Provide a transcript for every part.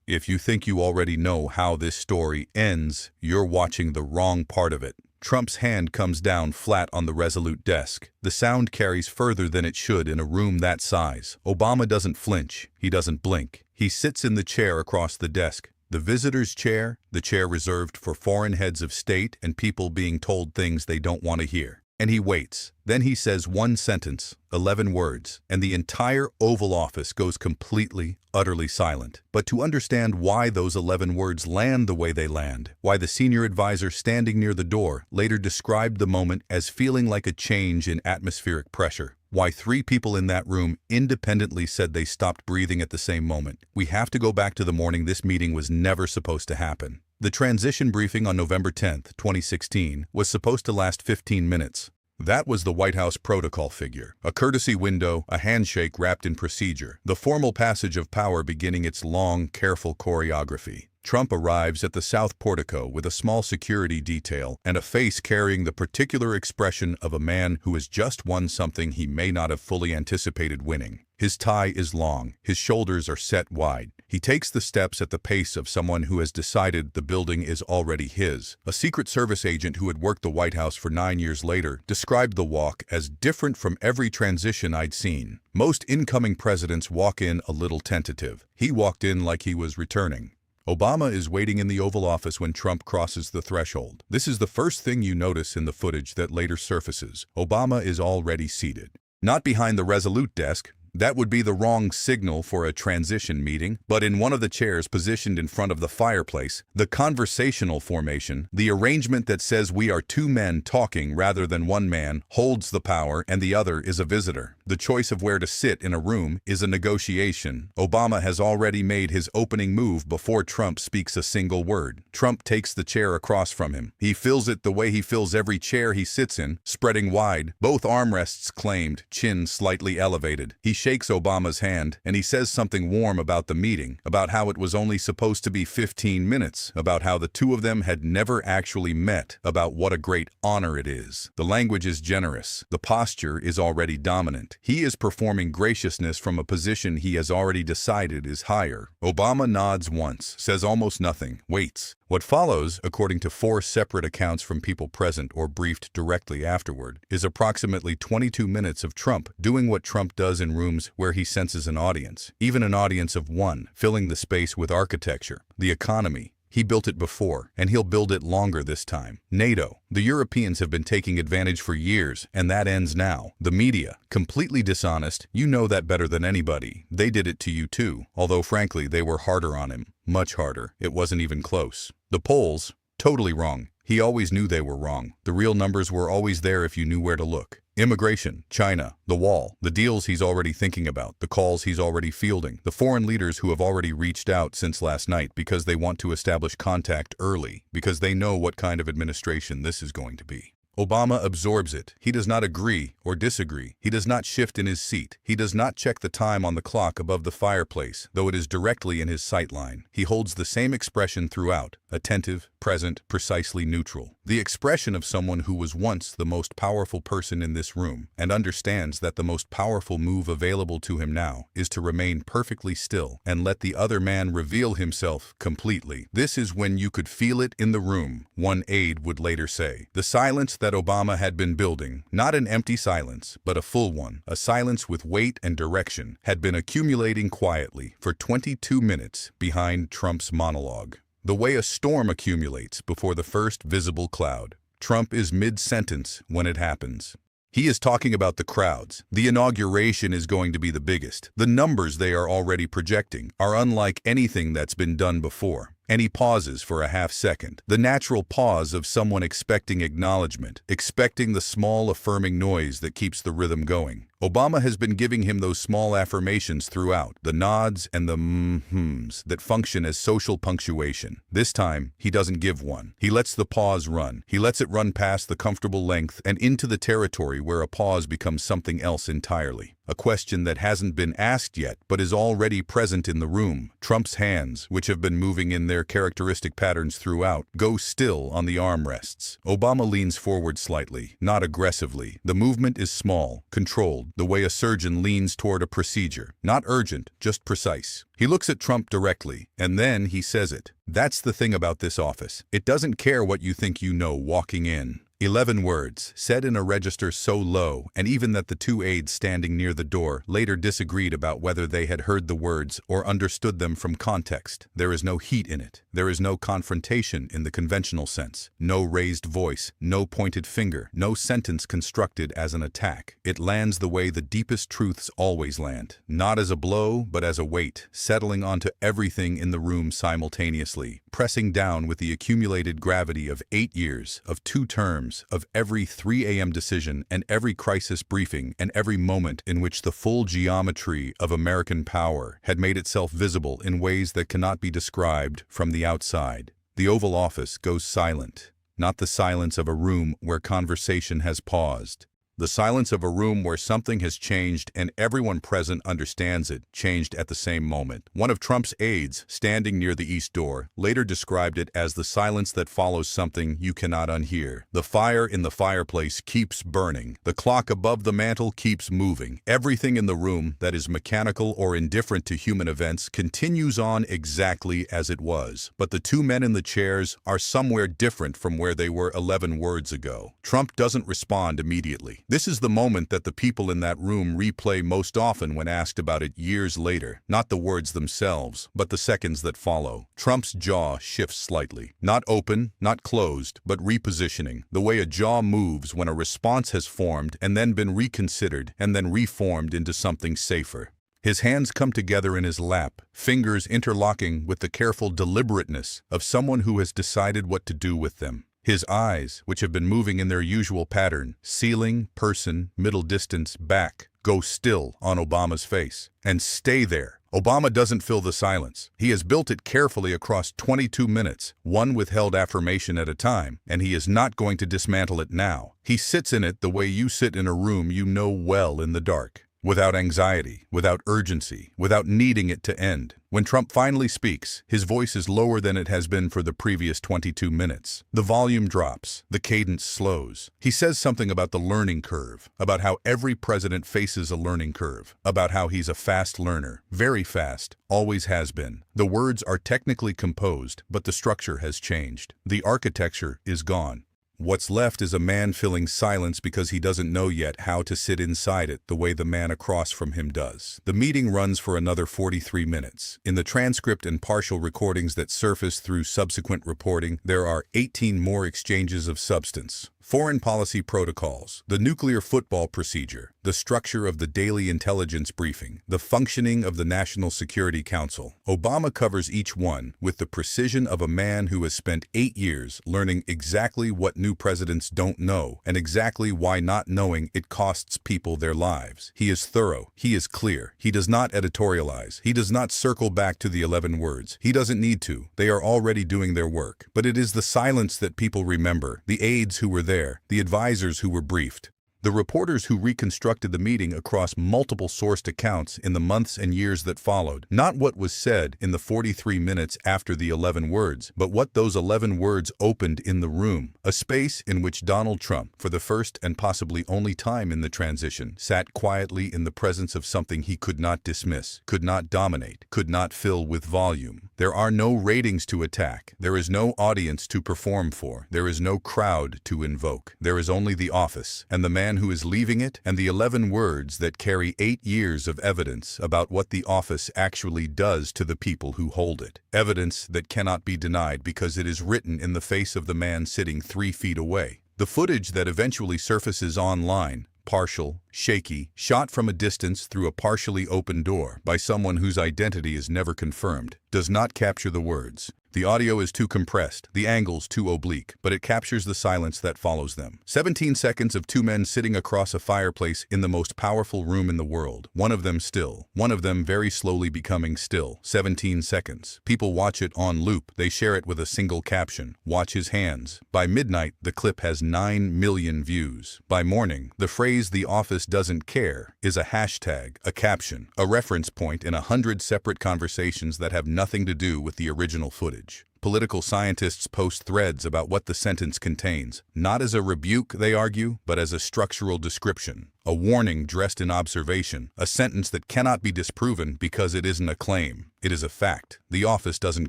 If you think you already know how this story ends, you're watching the wrong part of it. Trump's hand comes down flat on the resolute desk. The sound carries further than it should in a room that size. Obama doesn't flinch. He doesn't blink. He sits in the chair across the desk. The visitor's chair, the chair reserved for foreign heads of state and people being told things they don't want to hear. And he waits. Then he says one sentence, 11 words, and the entire Oval Office goes completely, utterly silent. But to understand why those 11 words land the way they land, why the senior advisor standing near the door later described the moment as feeling like a change in atmospheric pressure, why 3 people in that room independently said they stopped breathing at the same moment, we have to go back to the morning this meeting was never supposed to happen. The transition briefing on November 10, 2016, was supposed to last 15 minutes. That was the White House protocol figure. A courtesy window, a handshake wrapped in procedure, the formal passage of power beginning its long, careful choreography. Trump arrives at the South Portico with a small security detail and a face carrying the particular expression of a man who has just won something he may not have fully anticipated winning. His tie is long, his shoulders are set wide. He takes the steps at the pace of someone who has decided the building is already his. A Secret Service agent who had worked the White House for 9 years later described the walk as different from every transition I'd seen. Most incoming presidents walk in a little tentative. He walked in like he was returning. Obama is waiting in the Oval Office when Trump crosses the threshold. This is the first thing you notice in the footage that later surfaces. Obama is already seated. Not behind the resolute desk. That would be the wrong signal for a transition meeting, but in one of the chairs positioned in front of the fireplace, the conversational formation, the arrangement that says we are 2 men talking rather than 1 man, holds the power and the other is a visitor. The choice of where to sit in a room is a negotiation. Obama has already made his opening move before Trump speaks a single word. Trump takes the chair across from him. He fills it the way he fills every chair he sits in, spreading wide, both armrests claimed, chin slightly elevated. He shakes Obama's hand, and he says something warm about the meeting, about how it was only supposed to be 15 minutes, about how the 2 of them had never actually met, about what a great honor it is. The language is generous. The posture is already dominant. He is performing graciousness from a position he has already decided is higher. Obama nods once, says almost nothing, waits. What follows, according to 4 separate accounts from people present or briefed directly afterward, is approximately 22 minutes of Trump doing what Trump does in rooms where he senses an audience, even an audience of 1, filling the space with architecture, the economy. He built it before, and he'll build it longer this time. NATO. The Europeans have been taking advantage for years, and that ends now. The media. Completely dishonest. You know that better than anybody. They did it to you too, although frankly they were harder on him. Much harder. It wasn't even close. The polls. Totally wrong. He always knew they were wrong. The real numbers were always there if you knew where to look. Immigration, China, the wall, the deals he's already thinking about, the calls he's already fielding, the foreign leaders who have already reached out since last night because they want to establish contact early, because they know what kind of administration this is going to be. Obama absorbs it. He does not agree or disagree. He does not shift in his seat. He does not check the time on the clock above the fireplace, though it is directly in his sight line. He holds the same expression throughout, attentive, present, precisely neutral. The expression of someone who was once the most powerful person in this room and understands that the most powerful move available to him now is to remain perfectly still and let the other man reveal himself completely. This is when you could feel it in the room, one aide would later say. The silence that Obama had been building, not an empty silence, but a full one, a silence with weight and direction, had been accumulating quietly for 22 minutes behind Trump's monologue. The way a storm accumulates before the first visible cloud. Trump is mid-sentence when it happens. He is talking about the crowds. The inauguration is going to be the biggest. The numbers they are already projecting are unlike anything that's been done before. And he pauses for a half second, the natural pause of someone expecting acknowledgement, expecting the small affirming noise that keeps the rhythm going. Obama has been giving him those small affirmations throughout, the nods and the mm-hms that function as social punctuation. This time, he doesn't give one. He lets the pause run. He lets it run past the comfortable length and into the territory where a pause becomes something else entirely. A question that hasn't been asked yet but is already present in the room. Trump's hands, which have been moving in their characteristic patterns throughout, go still on the armrests. Obama leans forward slightly, not aggressively. The movement is small, controlled, the way a surgeon leans toward a procedure. Not urgent, just precise. He looks at Trump directly, and then he says it. That's the thing about this office. It doesn't care what you think you know walking in. 11 words, said in a register so low, and even that the two aides standing near the door later disagreed about whether they had heard the words or understood them from context. There is no heat in it. There is no confrontation in the conventional sense. No raised voice, no pointed finger, no sentence constructed as an attack. It lands the way the deepest truths always land. Not as a blow, but as a weight, settling onto everything in the room simultaneously, pressing down with the accumulated gravity of 8 years, of 2 terms, of every 3 a.m. decision and every crisis briefing and every moment in which the full geometry of American power had made itself visible in ways that cannot be described from the outside. The Oval Office goes silent, not the silence of a room where conversation has paused. The silence of a room where something has changed and everyone present understands it changed at the same moment. One of Trump's aides, standing near the east door, later described it as the silence that follows something you cannot unhear. The fire in the fireplace keeps burning. The clock above the mantel keeps moving. Everything in the room that is mechanical or indifferent to human events continues on exactly as it was. But the 2 men in the chairs are somewhere different from where they were 11 words ago. Trump doesn't respond immediately. This is the moment that the people in that room replay most often when asked about it years later. Not the words themselves, but the seconds that follow. Trump's jaw shifts slightly. Not open, not closed, but repositioning. The way a jaw moves when a response has formed and then been reconsidered and then reformed into something safer. His hands come together in his lap, fingers interlocking with the careful deliberateness of someone who has decided what to do with them. His eyes, which have been moving in their usual pattern, ceiling, person, middle distance, back, go still on Obama's face. And stay there. Obama doesn't fill the silence. He has built it carefully across 22 minutes, one withheld affirmation at a time, and he is not going to dismantle it now. He sits in it the way you sit in a room you know well in the dark. Without anxiety, without urgency, without needing it to end. When Trump finally speaks, his voice is lower than it has been for the previous 22 minutes. The volume drops, the cadence slows. He says something about the learning curve, about how every president faces a learning curve, about how he's a fast learner, very fast, always has been. The words are technically composed, but the structure has changed. The architecture is gone. What's left is a man filling silence because he doesn't know yet how to sit inside it the way the man across from him does. The meeting runs for another 43 minutes. In the transcript and partial recordings that surface through subsequent reporting, there are 18 more exchanges of substance. Foreign policy protocols, the nuclear football procedure, the structure of the daily intelligence briefing, the functioning of the National Security Council. Obama covers each one with the precision of a man who has spent 8 years learning exactly what new presidents don't know and exactly why not knowing it costs people their lives. He is thorough. He is clear. He does not editorialize. He does not circle back to the 11 words. He doesn't need to. They are already doing their work. But it is the silence that people remember, the aides who were there, the advisors who were briefed, the reporters who reconstructed the meeting across multiple sourced accounts in the months and years that followed. Not what was said in the 43 minutes after the 11 words, but what those 11 words opened in the room. A space in which Donald Trump, for the first and possibly only time in the transition, sat quietly in the presence of something he could not dismiss, could not dominate, could not fill with volume. There are no ratings to attack. There is no audience to perform for. There is no crowd to invoke. There is only the office, and the man who is leaving it, and the 11 words that carry 8 years of evidence about what the office actually does to the people who hold it. Evidence that cannot be denied because it is written in the face of the man sitting 3 feet away. The footage that eventually surfaces online, partial, shaky, shot from a distance through a partially open door by someone whose identity is never confirmed, does not capture the words. The audio is too compressed, the angles too oblique, but it captures the silence that follows them. 17 seconds of two men sitting across a fireplace in the most powerful room in the world. One of them still. One of them very slowly becoming still. 17 seconds. People watch it on loop. They share it with a single caption. Watch his hands. By midnight, the clip has 9 million views. By morning, the phrase "the office doesn't care" is a hashtag, a caption, a reference point in 100 separate conversations that have nothing to do with the original footage. Political scientists post threads about what the sentence contains, not as a rebuke, they argue, but as a structural description, a warning dressed in observation, a sentence that cannot be disproven because it isn't a claim. It is a fact. The office doesn't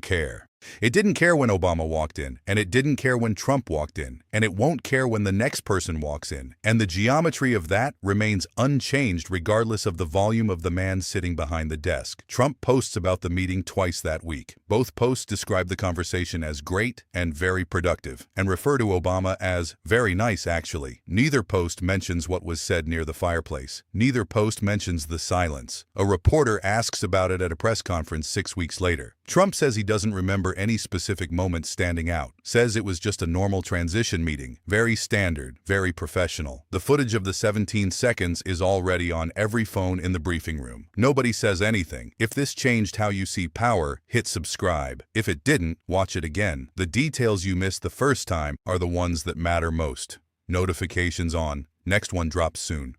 care. It didn't care when Obama walked in, and it didn't care when Trump walked in, and it won't care when the next person walks in, and the geometry of that remains unchanged regardless of the volume of the man sitting behind the desk. Trump posts about the meeting twice that week. Both posts describe the conversation as great and very productive, and refer to Obama as very nice actually. Neither post mentions what was said near the fireplace. Neither post mentions the silence. A reporter asks about it at a press conference 6 weeks later. Trump says he doesn't remember any specific moment standing out, says it was just a normal transition meeting, very standard, very professional. The footage of the 17 seconds is already on every phone in the briefing room. Nobody says anything. If this changed how you see power, hit subscribe. If it didn't, watch it again. The details you missed the first time are the ones that matter most. Notifications on. Next one drops soon.